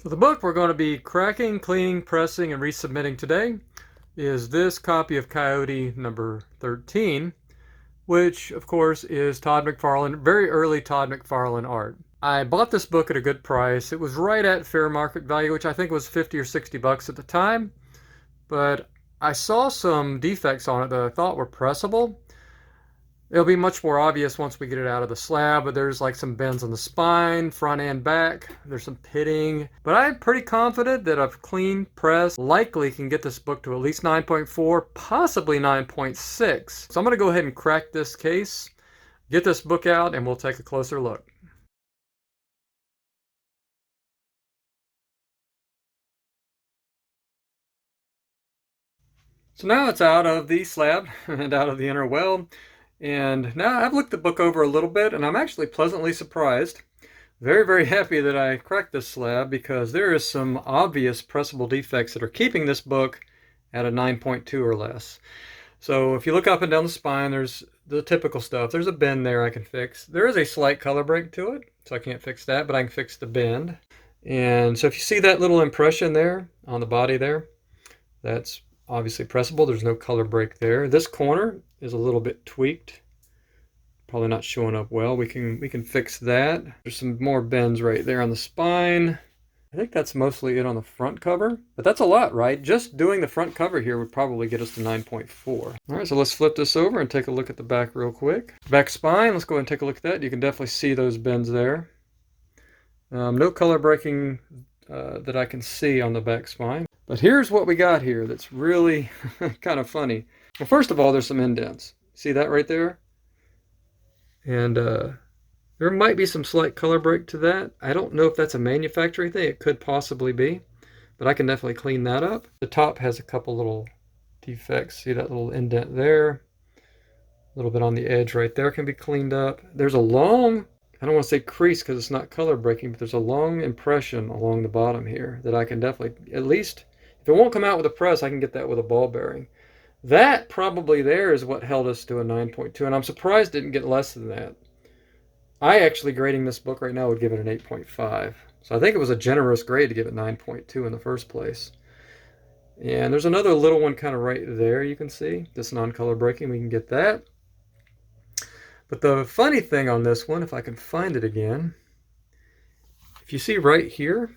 So the book we're going to be cracking, cleaning, pressing, and resubmitting today is this copy of Coyote number 13, which of course is Todd McFarlane, very early Todd McFarlane art. I bought this book at a good price. It was right at fair market value, which I think was 50 or 60 bucks at the time, but I saw some defects on it that I thought were pressable. It'll be much more obvious once we get it out of the slab, but there's like some bends on the spine, front and back. There's some pitting, but I'm pretty confident that a clean press likely can get this book to at least 9.4, possibly 9.6. So I'm going to go ahead and crack this case, get this book out, and we'll take a closer look. So now it's out of the slab and out of the inner well. And now I've looked the book over a little bit, and I'm actually pleasantly surprised. Very, very happy that I cracked this slab because there is some obvious pressable defects that are keeping this book at a 9.2 or less. So if you look up and down the spine, there's the typical stuff. There's a bend there I can fix. There is a slight color break to it, so I can't fix that, but I can fix the bend. And so if you see that little impression there on the body there, that's obviously pressable. There's no color break there. This corner is a little bit tweaked. Probably not showing up well. We can fix that. There's some more bends right there on the spine. I think that's mostly it on the front cover, but that's a lot, right? Just doing the front cover here would probably get us to 9.4. All right, so let's flip this over and take a look at the back real quick. Back spine, let's go ahead and take a look at that. You can definitely see those bends there. No color breaking that I can see on the back spine. But here's what we got here that's really kind of funny. Well, first of all, there's some indents. See that right there? And there might be some slight color break to that. I don't know if that's a manufacturing thing. It could possibly be, but I can definitely clean that up. The top has a couple little defects. See that little indent there? A little bit on the edge right there can be cleaned up. There's a long, I don't want to say crease because it's not color breaking, but there's a long impression along the bottom here that I can definitely, at least, if it won't come out with a press, I can get that with a ball bearing. That probably there is what held us to a 9.2, and I'm surprised it didn't get less than that. I actually, grading this book right now, would give it an 8.5. So I think it was a generous grade to give it 9.2 in the first place. And there's another little one kind of right there you can see. This non-color breaking, we can get that. But the funny thing on this one, if I can find it again, if you see right here,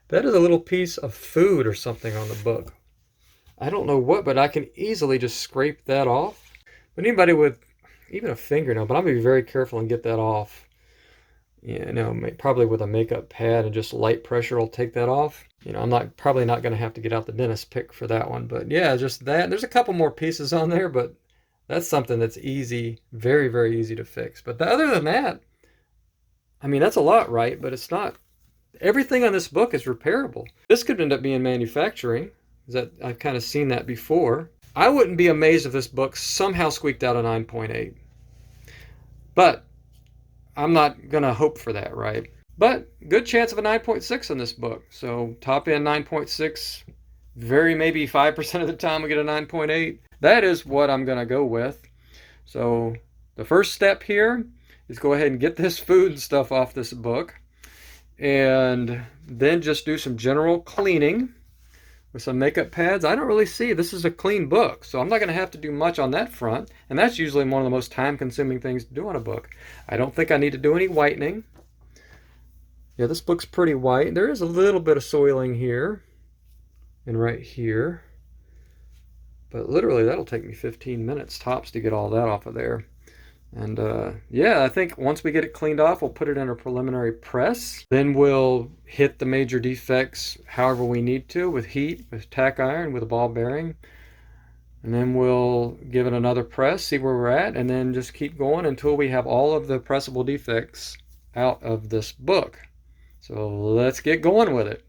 that is a little piece of food or something on the book. I don't know what, but I can easily just scrape that off. But anybody with even a fingernail, but I'm going to be very careful and get that off. You know, probably with a makeup pad and just light pressure will take that off. You know, I'm probably not going to have to get out the dentist pick for that one. But yeah, just that. There's a couple more pieces on there, but that's something that's easy, very, very easy to fix. But other than that, I mean, that's a lot, right? But it's not. Everything on this book is repairable. This could end up being manufacturing. That I've kind of seen that before. I wouldn't be amazed if this book somehow squeaked out a 9.8. But I'm not going to hope for that, right? But good chance of a 9.6 in this book. So top end 9.6, very maybe 5% of the time we get a 9.8. That is what I'm going to go with. So the first step here is go ahead and get this food stuff off this book. And then just do some general cleaning with some makeup pads. I don't really see, this is a clean book, so I'm not going to have to do much on that front, and that's usually one of the most time-consuming things to do on a book. I don't think I need to do any whitening. Yeah, this book's pretty white. There is a little bit of soiling here and right here, but literally that'll take me 15 minutes tops to get all that off of there. And yeah, I think once we get it cleaned off, we'll put it in a preliminary press. Then we'll hit the major defects however we need to with heat, with tack iron, with a ball bearing. And then we'll give it another press, see where we're at, and then just keep going until we have all of the pressable defects out of this book. So let's get going with it.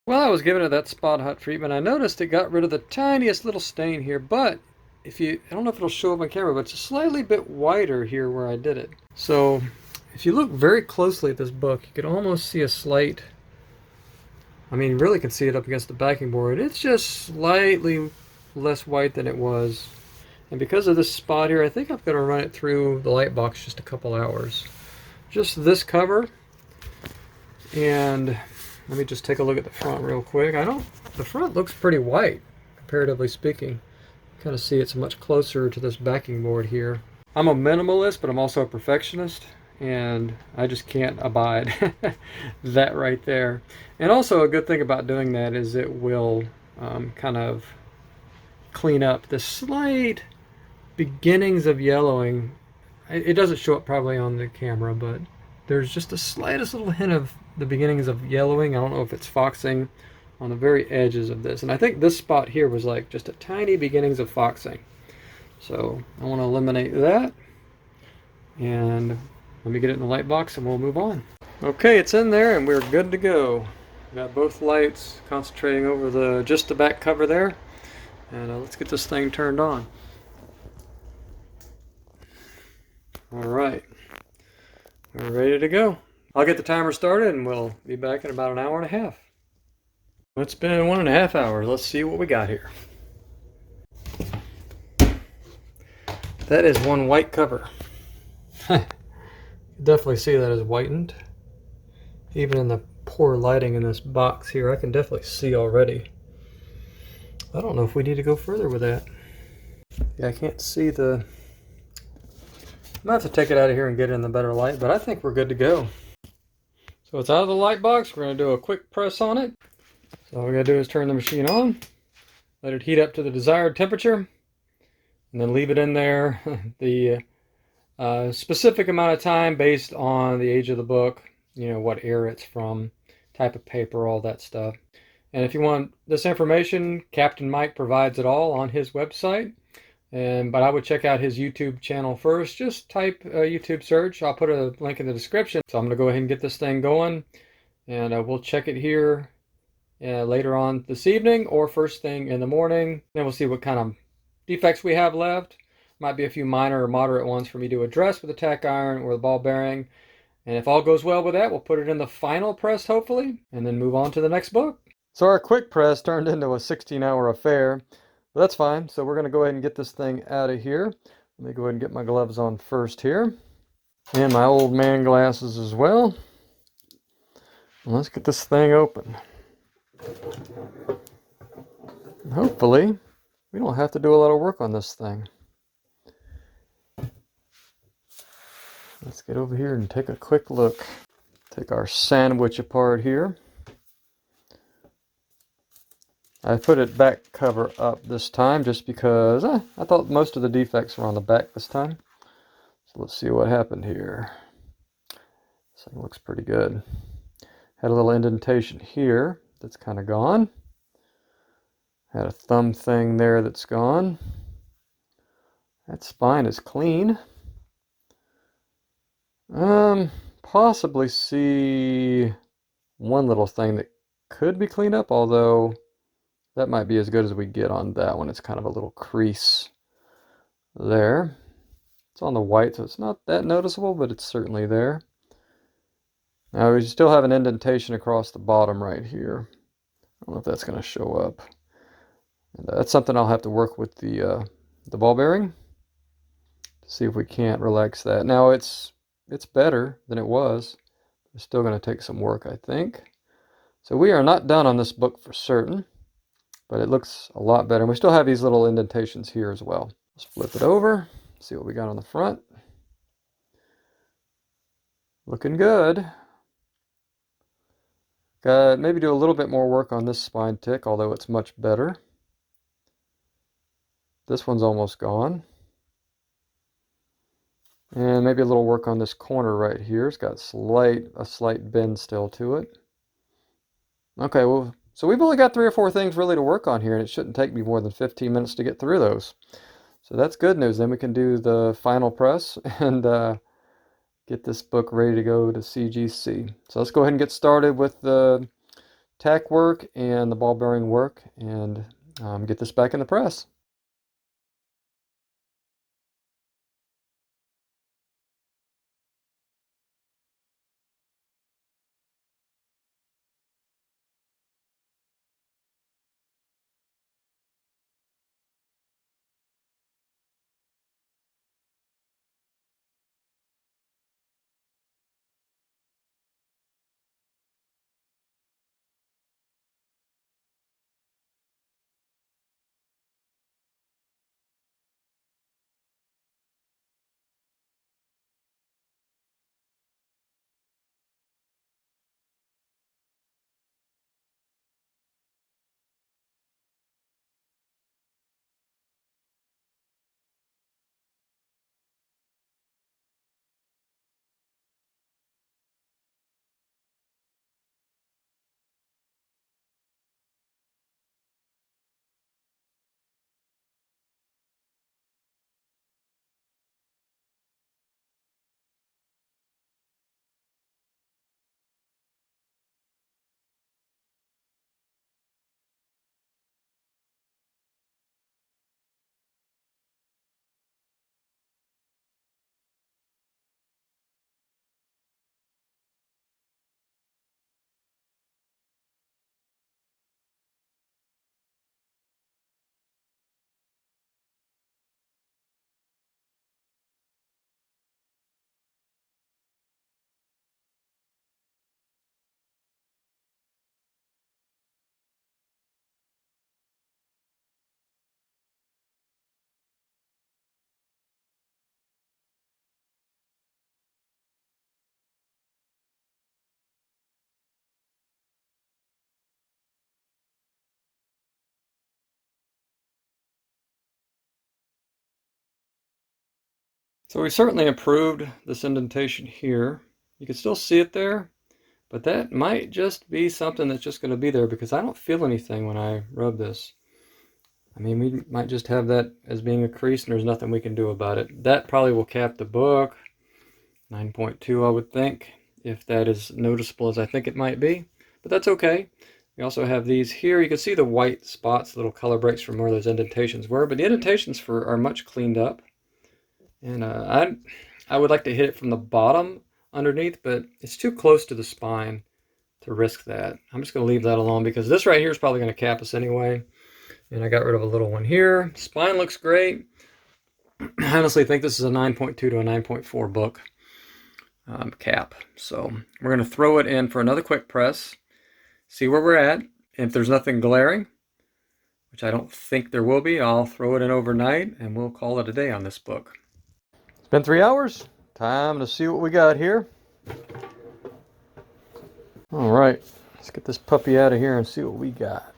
While I was giving it that spot hot treatment, I noticed it got rid of the tiniest little stain here, but I don't know if it'll show up on camera, but it's a slightly bit whiter here where I did it. So if you look very closely at this book, you can almost see a slight, I mean, you really can see it up against the backing board. It's just slightly less white than it was. And because of this spot here, I think I'm going to run it through the Lightbox just a couple hours. Just this cover. And let me just take a look at the front real quick. The front looks pretty white, comparatively speaking. Kind of see it's much closer to this backing board here. I'm a minimalist, but I'm also a perfectionist, and I just can't abide that right there. And also a good thing about doing that is it will kind of clean up the slight beginnings of yellowing. It doesn't show up probably on the camera, but there's just the slightest little hint of the beginnings of yellowing. I don't know if it's foxing on the very edges of this. And I think this spot here was like just a tiny beginnings of foxing. So I want to eliminate that. And let me get it in the light box and we'll move on. Okay, it's in there and we're good to go. Got both lights concentrating over just the back cover there. And let's get this thing turned on. All right, we're ready to go. I'll get the timer started and we'll be back in about an hour and a half. It's been 1.5 hours. Let's see what we got here. That is one white cover. Definitely see that is whitened. Even in the poor lighting in this box here, I can definitely see already. I don't know if we need to go further with that. Yeah, I can't see the... I might have to take it out of here and get it in the better light, but I think we're good to go. So it's out of the light box. We're going to do a quick press on it. So all we got to do is turn the machine on, let it heat up to the desired temperature, and then leave it in there the specific amount of time based on the age of the book, you know, what era it's from, type of paper, all that stuff. And if you want this information, Captain Mike provides it all on his website. But I would check out his YouTube channel first. Just type YouTube search. I'll put a link in the description. So I'm going to go ahead and get this thing going. And we'll check it here later on this evening or first thing in the morning. Then we'll see what kind of defects we have left. Might be a few minor or moderate ones for me to address with the tack iron or the ball bearing. And if all goes well with that, we'll put it in the final press, hopefully, and then move on to the next book. So our quick press turned into a 16-hour affair. But that's fine. So we're going to go ahead and get this thing out of here. Let me go ahead and get my gloves on first here. And my old man glasses as well. And let's get this thing open. And hopefully, we don't have to do a lot of work on this thing. Let's get over here and take a quick look. Take our sandwich apart here. I put it back cover up this time just because I thought most of the defects were on the back this time. So let's see what happened here. This thing looks pretty good. Had a little indentation here that's kind of gone. Had a thumb thing there that's gone. That spine is clean. Possibly see one little thing that could be cleaned up, although that might be as good as we get on that one. It's kind of a little crease there. It's on the white, so it's not that noticeable, but it's certainly there. Now we still have an indentation across the bottom right here. I don't know if that's going to show up. And that's something I'll have to work with the ball bearing to see if we can't relax that. Now it's better than it was. It's still going to take some work, I think. So we are not done on this book for certain. But it looks a lot better. And we still have these little indentations here as well. Let's flip it over, see what we got on the front. Looking good. Got maybe do a little bit more work on this spine tick, although it's much better. This one's almost gone. And maybe a little work on this corner right here. It's got a slight bend still to it. Okay, well, so we've only got 3 or 4 things really to work on here, and it shouldn't take me more than 15 minutes to get through those. So that's good news. Then we can do the final press and get this book ready to go to CGC. So let's go ahead and get started with the tack work and the ball bearing work, and get this back in the press. So we certainly improved this indentation here. You can still see it there, but that might just be something that's just going to be there because I don't feel anything when I rub this. I mean, we might just have that as being a crease and there's nothing we can do about it. That probably will cap the book. 9.2, I would think, if that is noticeable as I think it might be. But that's okay. We also have these here. You can see the white spots, little color breaks from where those indentations were, but the indentations are much cleaned up. And I would like to hit it from the bottom underneath, but it's too close to the spine to risk that. I'm just going to leave that alone because this right here is probably going to cap us anyway. And I got rid of a little one here. Spine looks great. I honestly think this is a 9.2 to a 9.4 book cap. So we're going to throw it in for another quick press, see where we're at. If there's nothing glaring, which I don't think there will be, I'll throw it in overnight and we'll call it a day on this book. It's been 3 hours. Time to see what we got here. All right, let's get this puppy out of here and see what we got.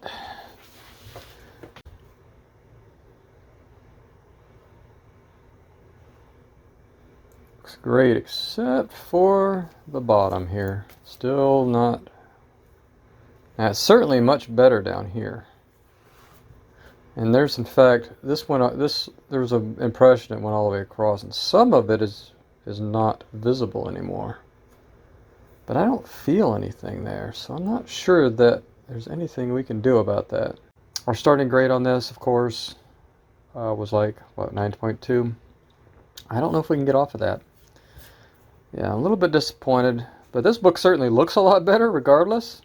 Looks great except for the bottom here. Still not. That's certainly much better down here. And there's, in fact, this one. There was an impression it went all the way across, and some of it is not visible anymore. But I don't feel anything there, so I'm not sure that there's anything we can do about that. Our starting grade on this, of course, was like, what, 9.2? I don't know if we can get off of that. Yeah, a little bit disappointed, but this book certainly looks a lot better regardless.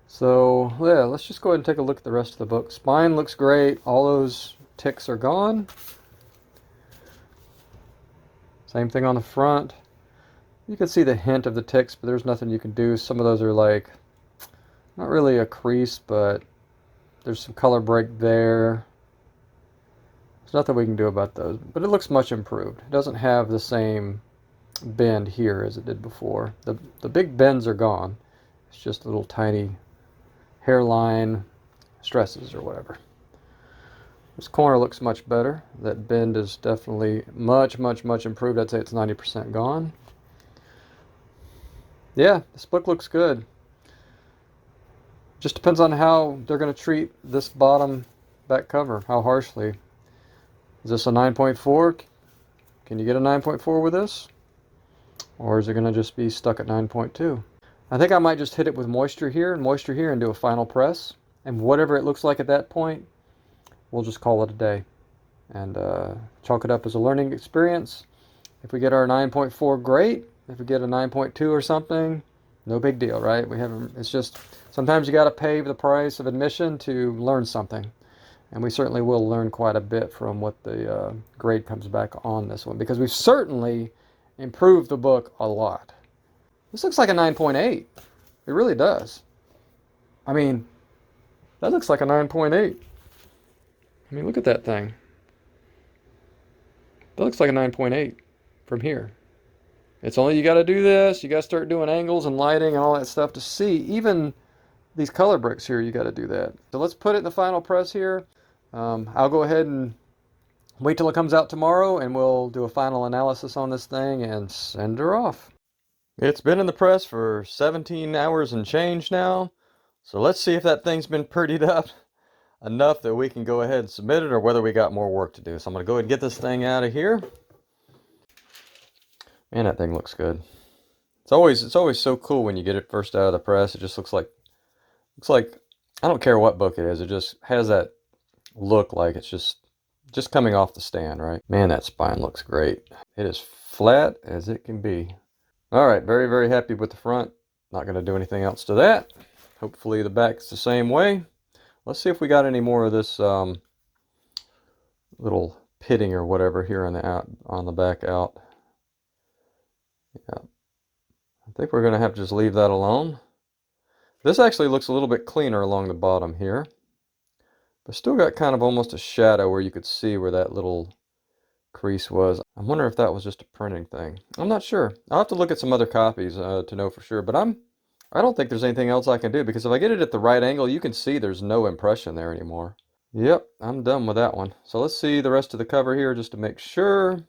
So, yeah, let's just go ahead and take a look at the rest of the book. Spine looks great. All those ticks are gone. Same thing on the front. You can see the hint of the ticks, but there's nothing you can do. Some of those are like, not really a crease, but there's some color break there. There's nothing we can do about those, but it looks much improved. It doesn't have the same bend here as it did before. The big bends are gone. It's just little tiny hairline stresses or whatever. This corner looks much better. That bend is definitely much improved. I'd say it's 90% gone. Yeah, this book looks good. Just depends on how they're going to treat this bottom back cover, how harshly. Is this a 9.4? Can you get a 9.4 with this? Or is it going to just be stuck at 9.2? I think I might just hit it with moisture here and do a final press. And whatever it looks like at that point, we'll just call it a day. And chalk it up as a learning experience. If we get our 9.4, great. If we get a 9.2 or something, no big deal, right? It's just, sometimes you got to pay the price of admission to learn something. And we certainly will learn quite a bit from what the grade comes back on this one, because we've certainly improved the book a lot. This looks like a 9.8. It really does. I mean, that looks like a 9.8. I mean, look at that thing. That looks like a 9.8 from here. It's only you got to do this. You got to start doing angles and lighting and all that stuff to see. Even these color bricks here, you got to do that. So let's put it in the final press here. I'll go ahead and wait till it comes out tomorrow, and we'll do a final analysis on this thing and send her off. It's been in the press for 17 hours and change now. So let's see if that thing's been prettied up enough that we can go ahead and submit it, or whether we got more work to do. So I'm going to go ahead and get this thing out of here. Man, that thing looks good. It's always so cool when you get it first out of the press. It just looks like I don't care what book it is. It just has that look like it's just coming off the stand, right? Man, that spine looks great. It is flat as it can be. All right, very, very happy with the front. Not going to do anything else to that. Hopefully the back's the same way. Let's see if we got any more of this little pitting or whatever here on the back out. Yeah, I think we're going to have to just leave that alone. This actually looks a little bit cleaner along the bottom here. But still got kind of almost a shadow where you could see where that little crease was. I wonder if that was just a printing thing. I'm not sure. I'll have to look at some other copies to know for sure. But I don't think there's anything else I can do, because if I get it at the right angle, you can see there's no impression there anymore. Yep, I'm done with that one. So let's see the rest of the cover here just to make sure.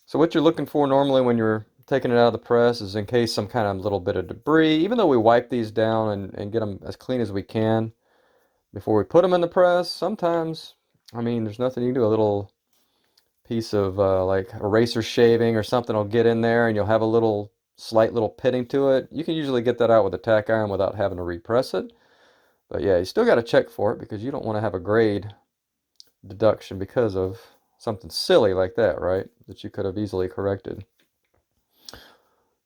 So what you're looking for normally when you're taking it out of the press is in case some kind of little bit of debris, even though we wipe these down and get them as clean as we can before we put them in the press. Sometimes, I mean, there's nothing you can do. A little piece of like eraser shaving or something will get in there, and you'll have a slight little pitting to it. You can usually get that out with a tack iron without having to repress it. But yeah, you still got to check for it, because you don't want to have a grade deduction because of something silly like that, right? That you could have easily corrected.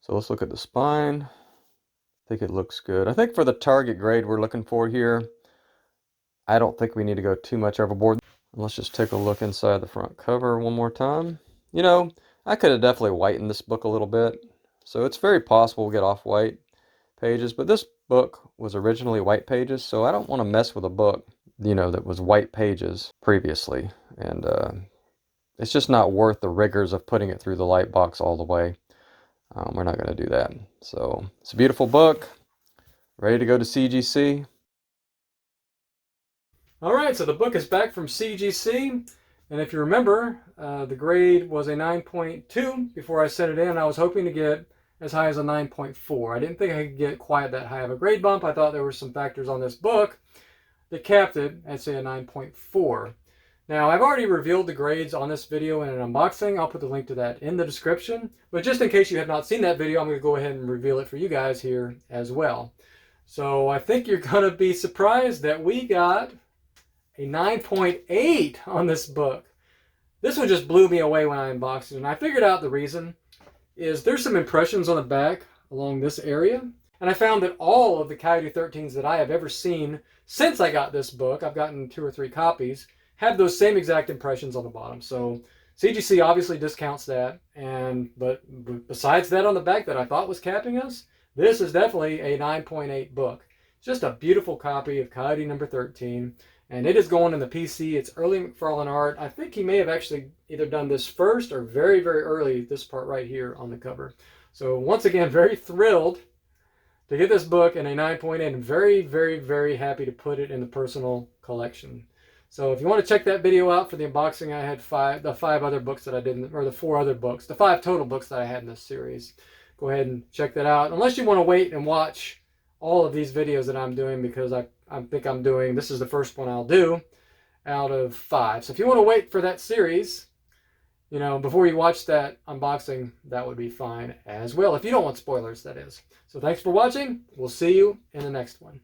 So let's look at the spine. I think it looks good. I think for the target grade we're looking for here, I don't think we need to go too much overboard. Let's just take a look inside the front cover one more time. You know, I could have definitely whitened this book a little bit. So it's very possible we'll get off-white pages, but this book was originally white pages, so I don't want to mess with a book, you know, that was white pages previously. And it's just not worth the rigors of putting it through the Lightbox all the way. We're not going to do that. So it's a beautiful book, ready to go to CGC. All right, so the book is back from CGC, and if you remember, the grade was a 9.2 before I sent it in. I was hoping to get as high as a 9.4. I didn't think I could get quite that high of a grade bump. I thought there were some factors on this book that capped it at, say, a 9.4. Now, I've already revealed the grades on this video in an unboxing. I'll put the link to that in the description. But just in case you have not seen that video, I'm going to go ahead and reveal it for you guys here as well. So I think you're going to be surprised that we got a 9.8 on this book. This one just blew me away when I unboxed it, and I figured out the reason is there's some impressions on the back along this area, and I found that all of the Coyote 13s that I have ever seen since I got this book, I've gotten 2 or 3 copies, have those same exact impressions on the bottom. So CGC obviously discounts that, but besides that on the back that I thought was capping us, this is definitely a 9.8 book. It's just a beautiful copy of Coyote number 13. And it is going in the PC. It's early McFarlane art. I think he may have actually either done this first or very, very early, this part right here on the cover. So once again, very thrilled to get this book in a 9.8 and very, very, very happy to put it in the personal collection. So if you want to check that video out for the unboxing, I had the 5 other books that I did, or the 4 other books, the 5 total books that I had in this series. Go ahead and check that out. Unless you want to wait and watch all of these videos that I'm doing, because I think I'm doing, this is the first one I'll do out of 5. So if you want to wait for that series you know, before you watch that unboxing, that would be fine as well. If you don't want spoilers, that is. So thanks for watching. We'll see you in the next one.